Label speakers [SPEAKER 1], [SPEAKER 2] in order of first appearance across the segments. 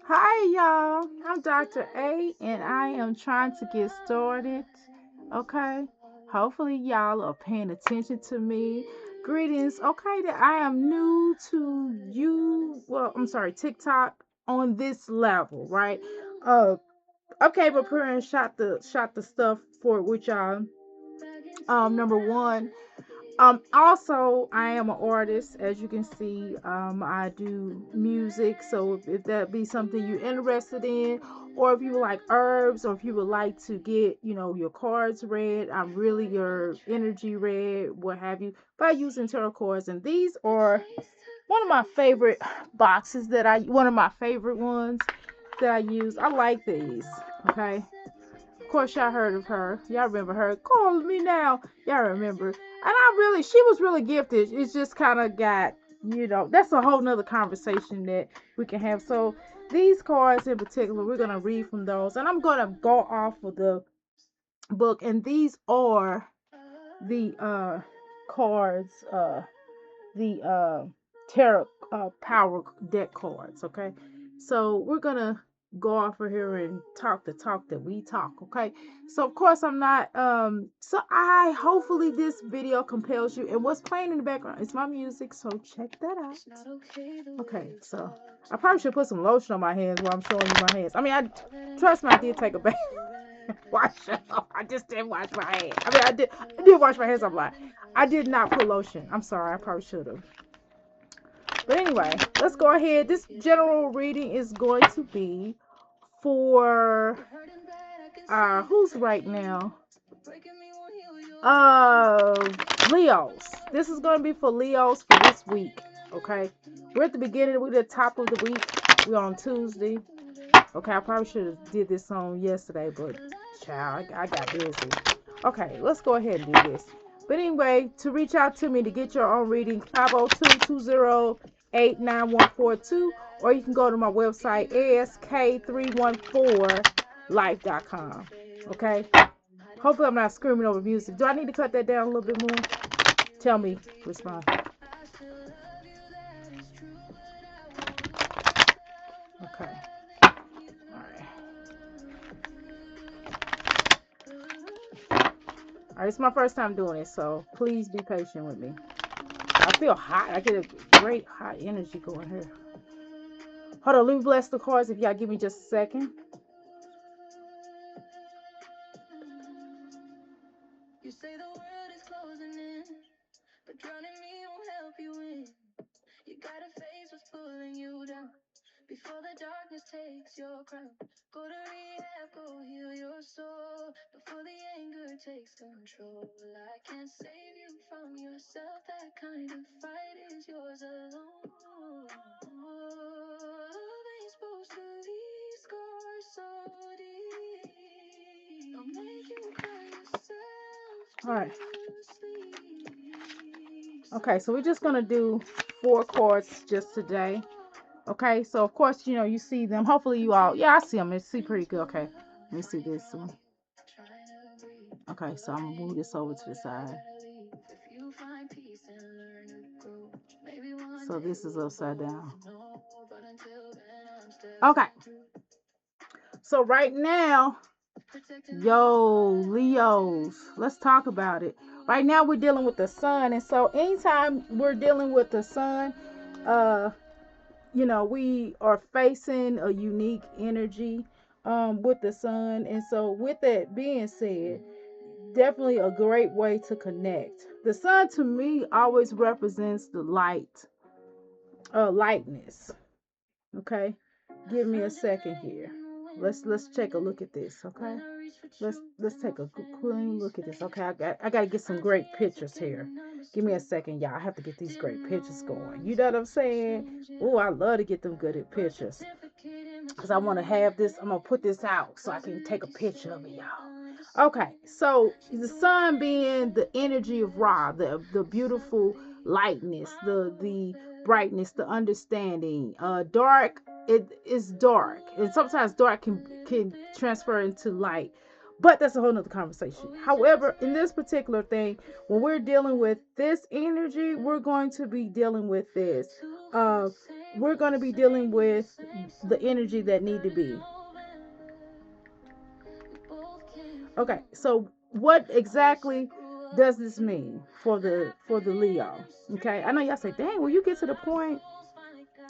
[SPEAKER 1] Hi, y'all. I'm Dr. A, and I am trying to get started. Okay. Hopefully, y'all are paying attention to me. Greetings. Okay, that I am new to you. Well, I'm sorry, TikTok on this level, right? Uh, okay, preparing shot the stuff for which y'all. Number one. Also, I am an artist, as you can see. I do music, so if that be something you're interested in, or if you like herbs, or if you would like to get, your cards read, I'm really your energy read, what have you, by using tarot cards. And these are one of my favorite boxes one of my favorite ones that I use. I like these. Okay. Of course, y'all heard of her. Y'all remember her. Call me now. Y'all remember. And she was really gifted. It's just kind of got, that's a whole nother conversation that we can have. So these cards in particular, we're going to read from those. And I'm going to go off of the book. And these are the cards, the tarot power deck cards. Okay. So we're going to go off of here and talk the talk that we talk. Okay. So of course I'm not so I hopefully this video compels you, and what's playing in the background is my music, so check that out. Okay, so I probably should put some lotion on my hands while I'm showing you my hands. I mean, I trust me, I did take a bath. Wash up. I just didn't wash my hands. I did wash my hands. I'm like, I did not put lotion. I'm sorry, I probably should have. But anyway, let's go ahead. This general reading is going to be for who's right now? Uh Leos. This is gonna be for Leos for this week. Okay. We're at the beginning, we're at the top of the week. We're on Tuesday. Okay, I probably should have did this on yesterday, but child, I got busy. Okay, let's go ahead and do this. But anyway, to reach out to me to get your own reading, 502-208-9142, or you can go to my website, ask314life.com. Okay? Hopefully I'm not screaming over music. Do I need to cut that down a little bit more? Tell me, respond. Okay. All right. All right, it's my first time doing it, so please be patient with me. I feel hot. I get a great hot energy going here. Hold on, let me bless the cards if y'all give me just a second. You say the world is closing in, but drowning me won't help you in. You gotta face what's pulling you down before the darkness takes your crown. Go to rehab, go heal your soul before the anger takes control. I can't save you from yourself. That kind of fight is yours alone. Love ain't supposed to leave scars so deep. I'll make you cry yourself. All right. Okay, so we're just gonna do 4 cards just today. Okay, so of course, you see them. Hopefully you all, yeah, I see them. It see pretty good. Okay, let me see this one. Okay, so I'm gonna move this over to the side. So this is upside down. Okay, so right now, yo, Leos, let's talk about it. Right now we're dealing with the sun, and so anytime we're dealing with the sun, uh we are facing a unique energy with the sun. And so with that being said, definitely a great way to connect. The sun to me always represents the lightness. Okay, give me a second here. Let's take a look at this. Okay, let's take a clean look at this. Okay, I gotta get some great pictures here. Give me a second, y'all. I have to get these great pictures going. You know what I'm saying? Oh, I love to get them good pictures. Because I want to have this. I'm going to put this out so I can take a picture of it, y'all. Okay, so the sun being the energy of Ra, the beautiful lightness, the brightness, the understanding. Dark, it is dark. And sometimes dark can transfer into light. But that's a whole nother conversation. However, in this particular thing, when we're dealing with this energy, we're going to be dealing with this. uh, we're going to be dealing with the energy that need to be. Okay, so what exactly does this mean for the Leo? Okay, I know y'all say, dang, will you get to the point?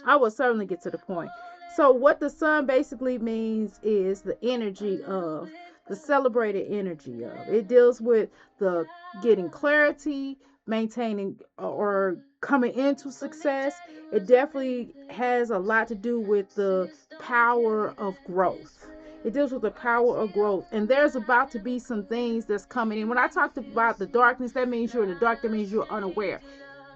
[SPEAKER 1] I will certainly get to the point. So what the sun basically means is the energy of the celebrated energy of. It deals with the getting clarity, maintaining or coming into success. It definitely has a lot to do with the power of growth. It deals with the power of growth. And there's about to be some things that's coming in. When I talked about the darkness, that means you're in the dark, that means you're unaware.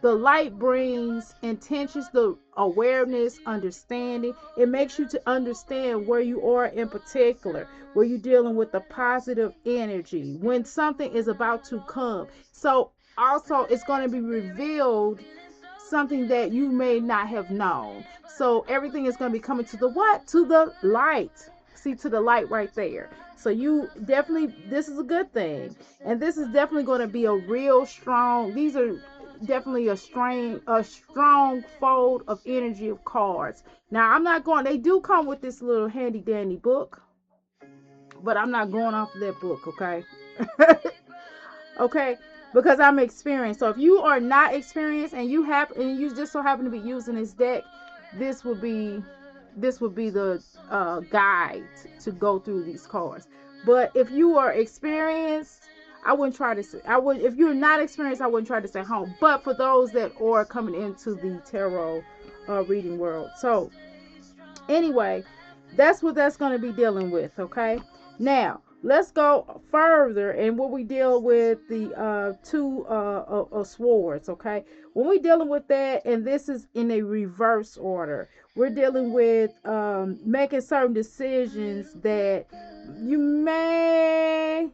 [SPEAKER 1] The light brings intentions, the awareness, understanding. It makes you to understand where you are in particular, where you're dealing with the positive energy, when something is about to come. So also it's going to be revealed something that you may not have known. So everything is going to be coming to the what? To the light. See, to the light right there. So you definitely, this is a good thing. And this is definitely going to be a real strong, these are definitely a strong fold of energy of cards. Now I'm not going, they do come with this little handy dandy book, but I'm not going off of that book, okay? Okay, because I'm experienced. So if you are not experienced and you just so happen to be using this deck, this would be the guide to go through these cards. But if you are experienced, I wouldn't try to say, I would, if you're not experienced, I wouldn't try to stay home. But for those that are coming into the tarot reading world, so anyway, that's what that's going to be dealing with. Okay, now let's go further, and when we deal with the two swords. Okay, when we dealing with that, and this is in a reverse order, we're dealing with making certain decisions that you may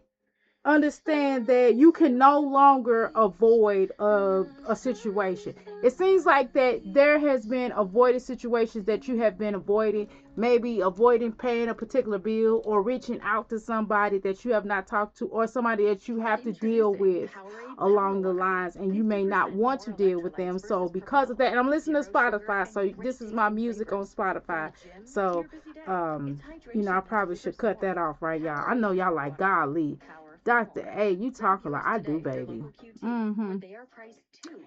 [SPEAKER 1] understand that you can no longer avoid a situation. It seems like that there has been avoided situations that you have been avoiding, maybe avoiding paying a particular bill or reaching out to somebody that you have not talked to or somebody that you have to deal with along the lines and you may not want to deal with them. So because of that, and I'm listening to Spotify, so this is my music on Spotify. So I probably should cut that off, right, y'all? I know y'all like golly. Dr. A, you talk a lot. I do, baby. Mm-hmm.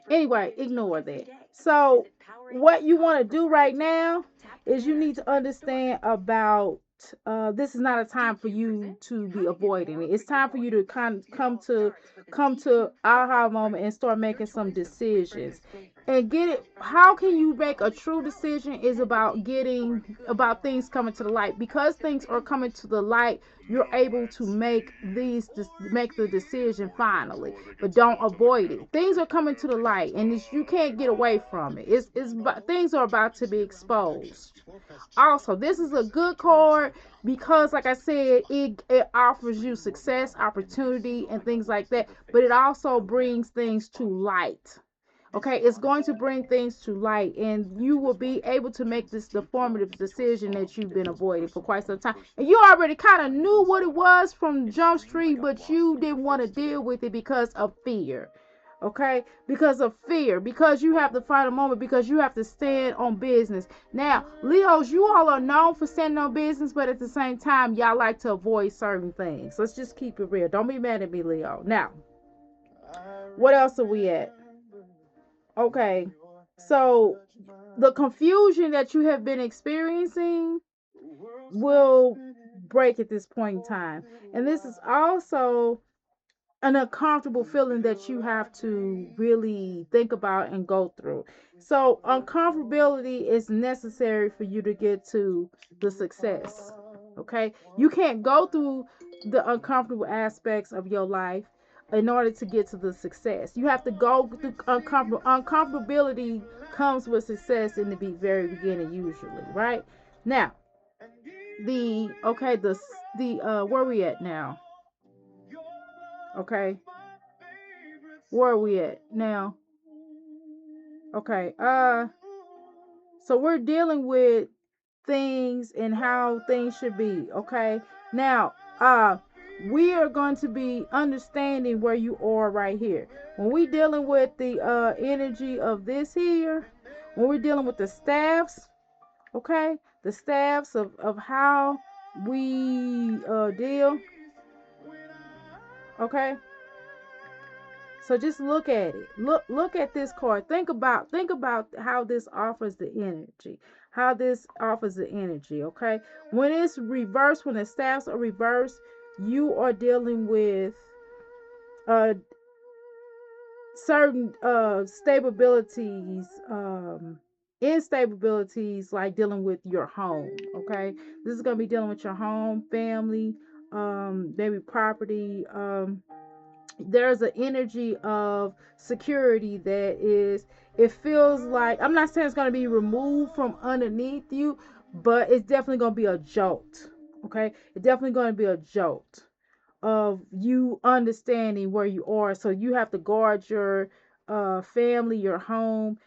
[SPEAKER 1] Anyway, ignore that. So, what you want to do right now is you need to understand about this is not a time for you to be avoiding it. It's time for you to kind of come to aha moment and start making some decisions and get it. How can you make a true decision is about getting about things coming to the light. Because things are coming to the light, you're able to make the decision finally, but don't avoid it. Things are coming to the light and you can't get away from it. It's things are about to be exposed. Also, this is a good card because like I said, it offers you success, opportunity, and things like that, but it also brings things to light. Okay, it's going to bring things to light, and you will be able to make this the formative decision that you've been avoiding for quite some time. And you already kind of knew what it was from Jump Street, but you didn't want to deal with it because of fear. Okay, because of fear, because you have the final moment, because you have to stand on business. Now, Leos, you all are known for standing on business, but at the same time, y'all like to avoid certain things. Let's just keep it real. Don't be mad at me, Leo. Now, what else are we at? Okay, so the confusion that you have been experiencing will break at this point in time. And this is also an uncomfortable feeling that you have to really think about and go through. So, uncomfortability is necessary for you to get to the success. Okay, you can't go through the uncomfortable aspects of your life in order to get to the success. You have to go through uncomfortable. Uncomfortability comes with success in the very beginning, usually, right? Now, the where we at now? Okay, where are we at now? Okay, so we're dealing with things and how things should be. Okay, now we are going to be understanding where you are right here. When we dealing with the energy of this here, when we're dealing with the staffs, okay, the staffs of how we deal, okay. So just look at it. Look at this card. Think about how this offers the energy. How this offers the energy, okay? When it's reversed, when the staffs are reversed, you are dealing with uh certain stabilities, instabilities, like dealing with your home, okay? This is going to be dealing with your home, family, maybe property. There's an energy of security that is, it feels like, I'm not saying it's going to be removed from underneath you, but it's definitely going to be a jolt, okay? It's definitely going to be a jolt of you understanding where you are. So you have to guard your family, your home,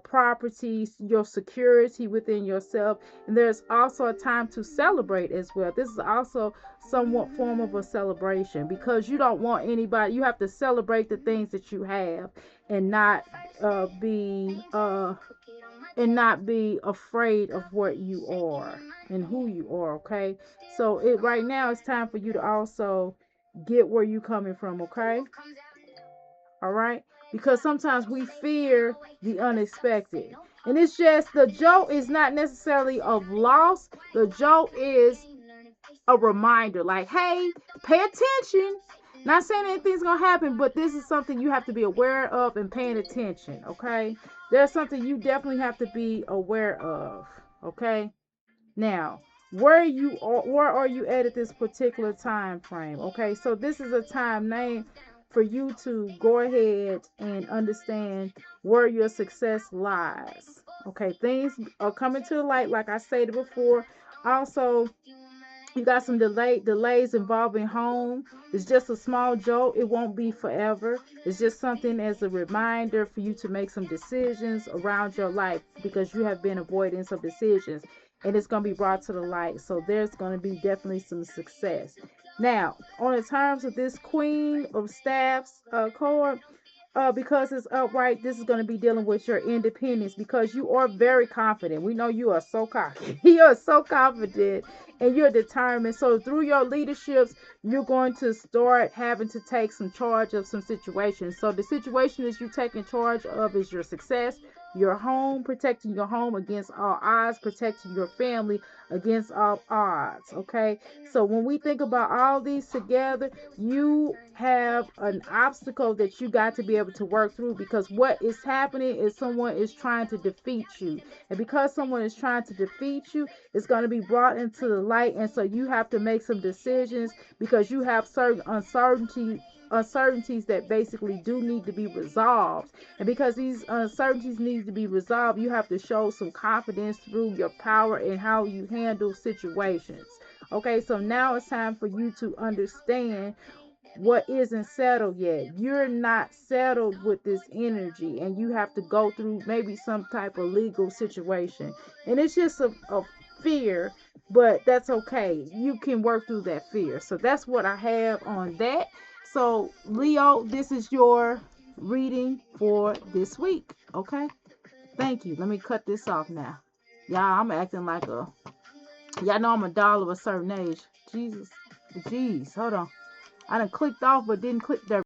[SPEAKER 1] properties, your security within yourself. And there's also a time to celebrate as well. This is also somewhat form of a celebration, because you don't want anybody. You have to celebrate the things that you have, and not be afraid of what you are and who you are, okay? So it right now it's time for you to also get where you coming from, okay? All right? Because sometimes we fear the unexpected. And it's just, the joke is not necessarily of loss. The joke is a reminder, like, hey, pay attention. Not saying anything's gonna happen, but this is something you have to be aware of and paying attention, okay? There's something you definitely have to be aware of, okay? Now, where are you at this particular time frame? Okay, so this is a time name for you to go ahead and understand where your success lies. Okay, things are coming to the light, like I stated before. Also, you got some delays involving home. It's just a small jolt. It won't be forever. It's just something as a reminder for you to make some decisions around your life, because you have been avoiding some decisions, and it's going to be brought to the light. So there's going to be definitely some success. Now, on the terms of this Queen of Staffs card, because it's upright, this is going to be dealing with your independence, because you are very confident. We know you are so cocky. You are so confident and you're determined. So through your leaderships, you're going to start having to take some charge of some situations. So the situation that you're taking charge of is your success, your home, protecting your home against all odds, protecting your family against all odds. Okay. So when we think about all these together, you have an obstacle that you got to be able to work through, because what is happening is someone is trying to defeat you. And because someone is trying to defeat you, it's going to be brought into the light. And so you have to make some decisions, because you have certain uncertainties that basically do need to be resolved. And because these uncertainties need to be resolved, you have to show some confidence through your power and how you handle situations. Okay, so now it's time for you to understand what isn't settled yet. You're not settled with this energy, and you have to go through maybe some type of legal situation. And it's just a fear, but that's okay. You can work through that fear. So that's what I have on that. So, Leo, this is your reading for this week. Okay? Thank you. Let me cut this off now. Y'all, I'm acting like y'all know I'm a doll of a certain age. Jesus. Jeez, hold on. I done clicked off but didn't click there.